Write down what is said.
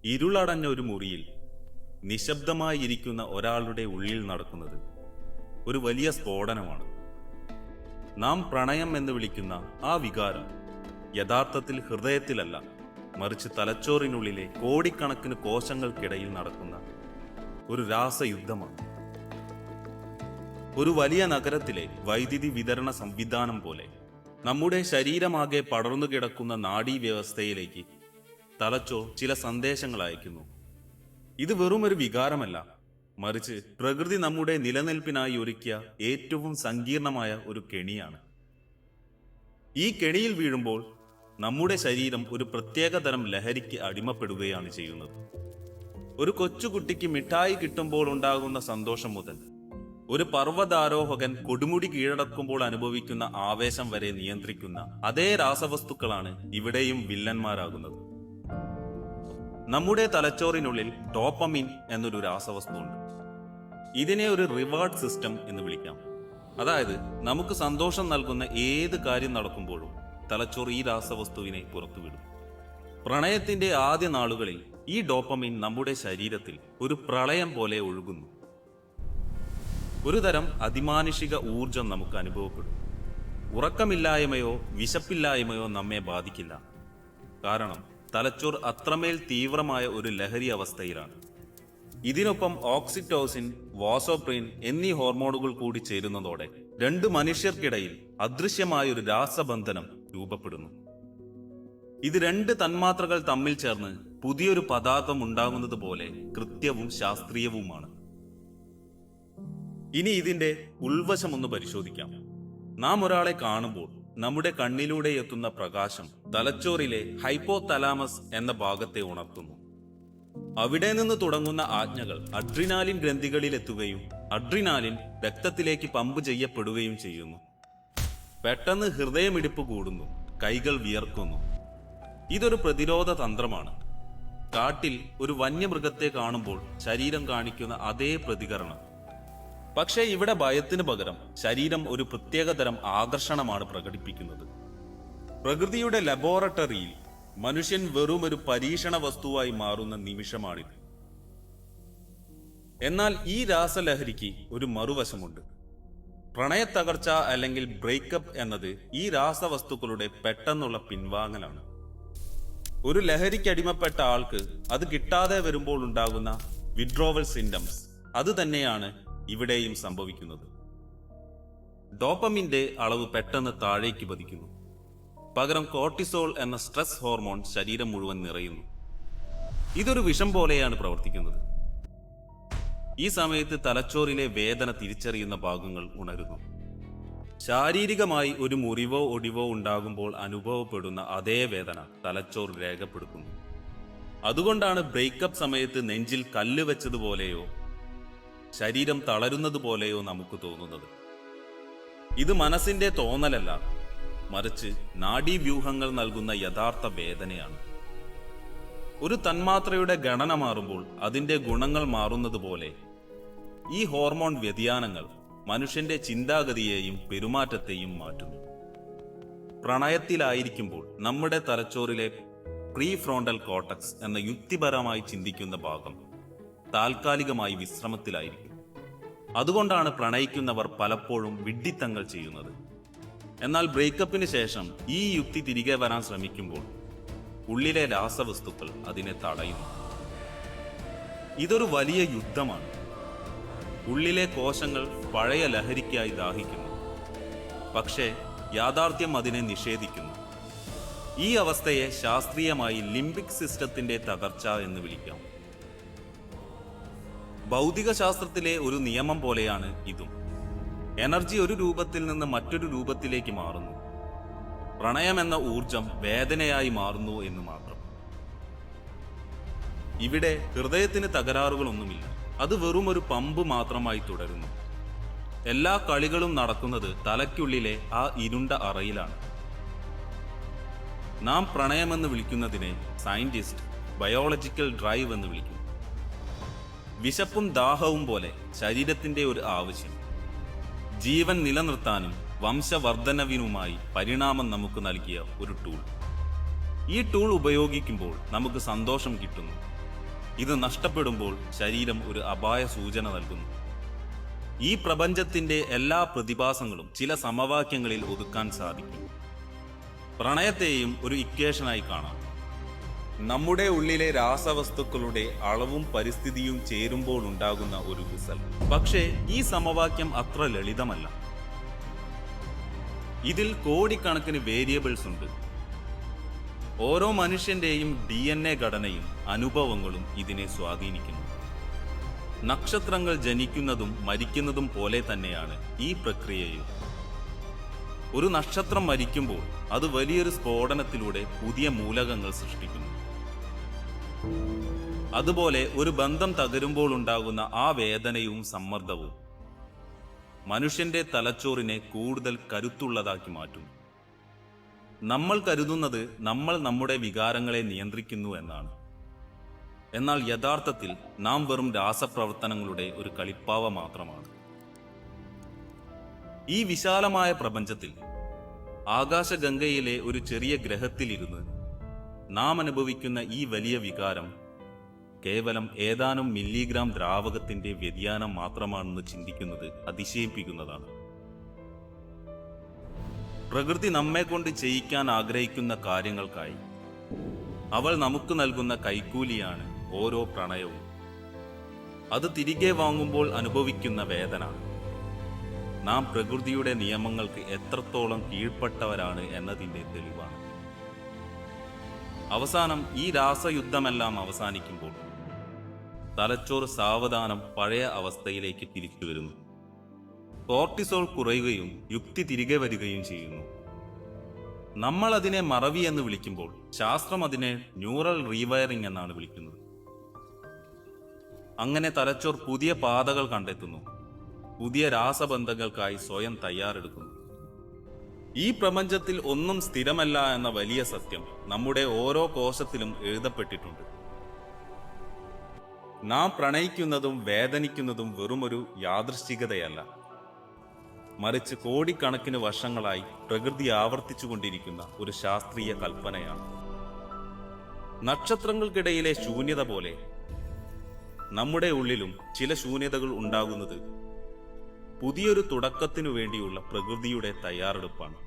ഇരുളടഞ്ഞ ഒരു മുറിയിൽ നിശബ്ദമായിരിക്കുന്ന ഒരാളുടെ ഉള്ളിൽ നടക്കുന്നത് ഒരു വലിയ സ്ഫോടനമാണ്. നാം പ്രണയം എന്ന് വിളിക്കുന്ന ആ വികാരം യഥാർത്ഥത്തിൽ ഹൃദയത്തിലല്ല, മറിച്ച് തലച്ചോറിനുള്ളിലെ കോടിക്കണക്കിന് കോശങ്ങൾക്കിടയിൽ നടക്കുന്ന ഒരു രാസയുദ്ധമാണ്. ഒരു വലിയ നഗരത്തിലെ വൈദ്യുതി വിതരണ സംവിധാനം പോലെ നമ്മുടെ ശരീരമാകെ പടർന്നു കിടക്കുന്ന നാഡീവ്യവസ്ഥയിലേക്ക് തലച്ചോർ ചില സന്ദേശങ്ങൾ അയക്കുന്നു. ഇത് വെറും ഒരു വികാരമല്ല, മറിച്ച് പ്രകൃതി നമ്മുടെ നിലനിൽപ്പിനായി ഒരുക്കിയ ഏറ്റവും സങ്കീർണമായ ഒരു കെണിയാണ്. ഈ കെണിയിൽ വീഴുമ്പോൾ നമ്മുടെ ശരീരം ഒരു പ്രത്യേകതരം ലഹരിക്ക് അടിമപ്പെടുകയാണ് ചെയ്യുന്നത്. ഒരു കൊച്ചുകുട്ടിക്ക് മിഠായി കിട്ടുമ്പോൾ ഉണ്ടാകുന്ന സന്തോഷം മുതൽ ഒരു പർവ്വതാരോഹകൻ കൊടുമുടി കീഴടക്കുമ്പോൾ അനുഭവിക്കുന്ന ആവേശം വരെ നിയന്ത്രിക്കുന്ന അതേ രാസവസ്തുക്കളാണ് ഇവിടെയും വില്ലന്മാരാകുന്നത്. നമ്മുടെ തലച്ചോറിനുള്ളിൽ ഡോപ്പമിൻ എന്നൊരു രാസവസ്തുണ്ട്. ഇതിനെ ഒരു റിവാർഡ് സിസ്റ്റം എന്ന് വിളിക്കാം. അതായത് നമുക്ക് സന്തോഷം നൽകുന്ന ഏത് കാര്യം നടക്കുമ്പോഴും തലച്ചോർ ഈ രാസവസ്തുവിനെ പുറത്തുവിടും. പ്രണയത്തിന്റെ ആദ്യ നാളുകളിൽ ഈ ഡോപ്പമിൻ നമ്മുടെ ശരീരത്തിൽ ഒരു പ്രളയം പോലെ ഒഴുകുന്നു. ഒരു തരം അതിമാനുഷിക ഊർജം നമുക്ക് അനുഭവപ്പെടും. ഉറക്കമില്ലായ്മയോ വിശപ്പില്ലായ്മയോ നമ്മെ ബാധിക്കില്ല. കാരണം തലച്ചോർ അത്രമേൽ തീവ്രമായ ഒരു ലഹരി അവസ്ഥയിലാണ്. ഇതിനൊപ്പം ഓക്സിറ്റോസിൻ, വാസോപ്രിൻ എന്നീ ഹോർമോണുകൾ കൂടി ചേരുന്നതോടെ രണ്ട് മനുഷ്യർക്കിടയിൽ അദൃശ്യമായ ഒരു രാസബന്ധനം രൂപപ്പെടുന്നു. ഇത് രണ്ട് തന്മാത്രകൾ തമ്മിൽ ചേർന്ന് പുതിയൊരു പദാർത്ഥം ഉണ്ടാകുന്നത് പോലെ കൃത്യവും ശാസ്ത്രീയവുമാണ്. ഇനി ഇതിന്റെ ഉൾവശമൊന്ന് പരിശോധിക്കാം. നാം ഒരാളെ കാണുമ്പോൾ നമ്മുടെ കണ്ണിലൂടെ എത്തുന്ന പ്രകാശം തലച്ചോറിലെ ഹൈപ്പോതലാമസ് എന്ന ഭാഗത്തെ ഉണർത്തുന്നു. അവിടെ നിന്ന് തുടങ്ങുന്ന ആജ്ഞകൾ അഡ്രിനാലിൻ ഗ്രന്ഥികളിൽ എത്തുകയും അഡ്രിനാലിൻ രക്തത്തിലേക്ക് പമ്പ് ചെയ്യപ്പെടുകയും ചെയ്യുന്നു. പെട്ടെന്ന് ഹൃദയമിടിപ്പ് കൂടുന്നു, കൈകൾ വിയർക്കുന്നു. ഇതൊരു പ്രതിരോധ തന്ത്രമാണ്. കാട്ടിൽ ഒരു വന്യമൃഗത്തെ കാണുമ്പോൾ ശരീരം കാണിക്കുന്ന അതേ പ്രതികരണം. പക്ഷേ ഇവിടെ ഭയത്തിന് പകരം ശരീരം ഒരു പ്രത്യേകതരം ആകർഷണമാണ് പ്രകടിപ്പിക്കുന്നത്. പ്രകൃതിയുടെ ലബോറട്ടറിയിൽ മനുഷ്യൻ വെറും ഒരു പരീക്ഷണ വസ്തുവായി മാറുന്ന നിമിഷമാണിത്. എന്നാൽ ഈ രാസലഹരിക്ക് ഒരു മറുവശമുണ്ട്. പ്രണയത്തകർച്ച അല്ലെങ്കിൽ ബ്രേക്കപ്പ് എന്നത് ഈ രാസവസ്തുക്കളുടെ പെട്ടെന്നുള്ള പിൻവാങ്ങലാണ്. ഒരു ലഹരിക്കടിമപ്പെട്ട ആൾക്ക് അത് കിട്ടാതെ വരുമ്പോൾ ഉണ്ടാകുന്ന വിഡ്രോവൽ സിംറ്റംസ് അത് തന്നെയാണ് ഇവിടെയും സംഭവിക്കുന്നത്. ഡോപ്പമിന്റെ അളവ് പെട്ടെന്ന് താഴേക്ക് പതിക്കുന്നു. പകരം കോർട്ടിസോൾ എന്ന സ്ട്രെസ് ഹോർമോൺ ശരീരം മുഴുവൻ നിറയുന്നു. ഇതൊരു വിഷം പോലെയാണ് പ്രവർത്തിക്കുന്നത്. ഈ സമയത്ത് തലച്ചോറിലെ വേദന തിരിച്ചറിയുന്ന ഭാഗങ്ങൾ ഉണരുന്നു. ശാരീരികമായി ഒരു മുറിവോ ഒടിവോ ഉണ്ടാകുമ്പോൾ അനുഭവപ്പെടുന്ന അതേ വേദന തലച്ചോർ രേഖപ്പെടുത്തുന്നു. അതുകൊണ്ടാണ് ബ്രേക്കപ്പ് സമയത്ത് നെഞ്ചിൽ കല്ല് വെച്ചതുപോലെയോ ശരീരം തളരുന്നത് പോലെയോ നമുക്ക് തോന്നുന്നത്. ഇത് മനസ്സിന്റെ തോന്നലല്ല, മറിച്ച് നാഡീവ്യൂഹങ്ങൾ നൽകുന്ന യഥാർത്ഥ വേദനയാണ്. ഒരു തന്മാത്രയുടെ ഗണന മാറുമ്പോൾ അതിന്റെ ഗുണങ്ങൾ മാറുന്നത് പോലെ ഈ ഹോർമോൺ വ്യതിയാനങ്ങൾ മനുഷ്യന്റെ ചിന്താഗതിയെയും പെരുമാറ്റത്തെയും മാറ്റുന്നു. പ്രണയത്തിലായിരിക്കുമ്പോൾ നമ്മുടെ തലച്ചോറിലെ പ്രീ ഫ്രോണ്ടൽ കോർട്ടക്സ് എന്ന യുക്തിപരമായി ചിന്തിക്കുന്ന ഭാഗം താൽക്കാലികമായി വിശ്രമത്തിലായിരിക്കും. അതുകൊണ്ടാണ് പ്രണയിക്കുന്നവർ പലപ്പോഴും വിഡ്ഢിത്തങ്ങൾ ചെയ്യുന്നത്. എന്നാൽ ബ്രേക്കപ്പിന് ശേഷം ഈ യുക്തി തിരികെ വരാൻ ശ്രമിക്കുമ്പോൾ ഉള്ളിലെ രാസവസ്തുക്കൾ അതിനെ തടയുന്നു. ഇതൊരു വലിയ യുദ്ധമാണ്. ഉള്ളിലെ കോശങ്ങൾ പഴയ ലഹരിക്കായി ദാഹിക്കുന്നു, പക്ഷേ യാഥാർത്ഥ്യം അതിനെ നിഷേധിക്കുന്നു. ഈ അവസ്ഥയെ ശാസ്ത്രീയമായി ലിംബിക് സിസ്റ്റത്തിന്റെ തകർച്ച എന്ന് വിളിക്കാം. ഭൗതിക ശാസ്ത്രത്തിലെ ഒരു നിയമം പോലെയാണ് ഇതും. എനർജി ഒരു രൂപത്തിൽ നിന്ന് മറ്റൊരു രൂപത്തിലേക്ക് മാറുന്നു. പ്രണയം എന്ന ഊർജം വേദനയായി മാറുന്നു എന്ന് മാത്രം. ഇവിടെ ഹൃദയത്തിന് തകരാറുകളൊന്നുമില്ല. അത് വെറും ഒരു പമ്പ് മാത്രമായി തുടരുന്നു. എല്ലാ കളികളും നടക്കുന്നത് തലയ്ക്കുള്ളിലെ ആ ഇരുണ്ട അറയിലാണ്. നാം പ്രണയമെന്ന് വിളിക്കുന്നതിനെ സയന്റിസ്റ്റ് ബയോളജിക്കൽ ഡ്രൈവ് എന്ന് വിളിക്കും. വിശപ്പും ദാഹവും പോലെ ശരീരത്തിന്റെ ഒരു ആവശ്യം. ജീവൻ നിലനിർത്താനും വംശവർദ്ധനവിനുമായി പരിണാമം നമുക്ക് നൽകിയ ഒരു ടൂൾ. ഈ ടൂൾ ഉപയോഗിക്കുമ്പോൾ നമുക്ക് സന്തോഷം കിട്ടുന്നു, ഇത് നഷ്ടപ്പെടുമ്പോൾ ശരീരം ഒരു അപായ സൂചന നൽകുന്നു. ഈ പ്രപഞ്ചത്തിന്റെ എല്ലാ പ്രതിഭാസങ്ങളും ചില സമവാക്യങ്ങളിൽ ഒതുക്കാൻ സാധിക്കും. പ്രണയത്തെയും ഒരു ഇക്വേഷനായി കാണാം. നമ്മുടെ ഉള്ളിലെ രാസവസ്തുക്കളുടെ അളവും പരിസ്ഥിതിയും ചേരുമ്പോൾ ഉണ്ടാകുന്ന ഒരു റിസൾട്ട്. പക്ഷേ ഈ സമവാക്യം അത്ര ലളിതമല്ല. ഇതിൽ കോടിക്കണക്കിന് വേരിയബിൾസ് ഉണ്ട്. ഓരോ മനുഷ്യന്റെയും DNA ഘടനയും അനുഭവങ്ങളും ഇതിനെ സ്വാധീനിക്കുന്നു. നക്ഷത്രങ്ങൾ ജനിക്കുന്നതും മരിക്കുന്നതും പോലെ തന്നെയാണ് ഈ പ്രക്രിയയും. ഒരു നക്ഷത്രം മരിക്കുമ്പോൾ അത് വലിയൊരു സ്ഫോടനത്തിലൂടെ പുതിയ മൂലകങ്ങൾ സൃഷ്ടിക്കുന്നു. അതുപോലെ ഒരു ബന്ധം തകരുമ്പോൾ ഉണ്ടാകുന്ന ആ വേദനയും സമ്മർദ്ദവും മനുഷ്യന്റെ തലച്ചോറിനെ കൂടുതൽ കരുത്തുള്ളതാക്കി മാറ്റുന്നു. നമ്മൾ കരുതുന്നത് നമ്മൾ നമ്മുടെ വികാരങ്ങളെ നിയന്ത്രിക്കുന്നു എന്നാണ്. എന്നാൽ യഥാർത്ഥത്തിൽ നാം വെറും രാസപ്രവർത്തനങ്ങളുടെ ഒരു കളിപ്പാവ മാത്രമാണ്. ഈ വിശാലമായ പ്രപഞ്ചത്തിൽ ആകാശഗംഗയിലെ ഒരു ചെറിയ ഗ്രഹത്തിലിരുന്ന് നാം അനുഭവിക്കുന്ന ഈ വലിയ വികാരം കേവലം ഏതാനും മില്ലിഗ്രാം ദ്രാവകത്തിന്റെ വ്യതിയാനം മാത്രമാണെന്ന് ചിന്തിക്കുന്നത് അതിശയിപ്പിക്കുന്നതാണ്. പ്രകൃതി നമ്മെ കൊണ്ട് ചെയ്യിക്കാൻ ആഗ്രഹിക്കുന്ന കാര്യങ്ങൾക്കായി അവൾ നമുക്ക് നൽകുന്ന കൈക്കൂലിയാണ് ഓരോ പ്രണയവും. അത് തിരികെ വാങ്ങുമ്പോൾ അനുഭവിക്കുന്ന വേദന നാം പ്രകൃതിയുടെ നിയമങ്ങൾക്ക് എത്രത്തോളം കീഴ്പ്പെട്ടവരാണ് എന്നതിൻ്റെ തെളിവാണ്. അവസാനം ഈ രാസയുദ്ധമെല്ലാം അവസാനിക്കുമ്പോൾ തലച്ചോറ് സാവധാനം പഴയ അവസ്ഥയിലേക്ക് തിരിച്ചു വരുന്നു. കോർട്ടിസോൾ കുറയുകയും യുക്തി തിരികെ വരികയും ചെയ്യുന്നു. നമ്മൾ അതിനെ മറവി എന്ന് വിളിക്കുമ്പോൾ ശാസ്ത്രം അതിനെ ന്യൂറൽ റീവയറിംഗ് എന്നാണ് വിളിക്കുന്നത്. അങ്ങനെ തലച്ചോർ പുതിയ പാതകൾ കണ്ടെത്തുന്നു, പുതിയ രാസബന്ധങ്ങൾക്കായി സ്വയം തയ്യാറെടുക്കുന്നു. ഈ പ്രപഞ്ചത്തിൽ ഒന്നും സ്ഥിരമല്ല എന്ന വലിയ സത്യം നമ്മുടെ ഓരോ കോശത്തിലും എഴുതപ്പെട്ടിട്ടുണ്ട്. നാം പ്രണയിക്കുന്നതും വേദനിക്കുന്നതും വെറുമൊരു യാദൃശ്ചികതയല്ല, മറിച്ച് കോടിക്കണക്കിന് വർഷങ്ങളായി പ്രകൃതി ആവർത്തിച്ചുകൊണ്ടിരിക്കുന്ന ഒരു ശാസ്ത്രീയ കൽപ്പനയാണ്. നക്ഷത്രങ്ങൾക്കിടയിലെ ശൂന്യത പോലെ നമ്മുടെ ഉള്ളിലും ചില ശൂന്യതകൾ ഉണ്ടാകുന്നത് പുതിയൊരു തുടക്കത്തിനു വേണ്ടിയുള്ള പ്രകൃതിയുടെ തയ്യാറെടുപ്പാണ്.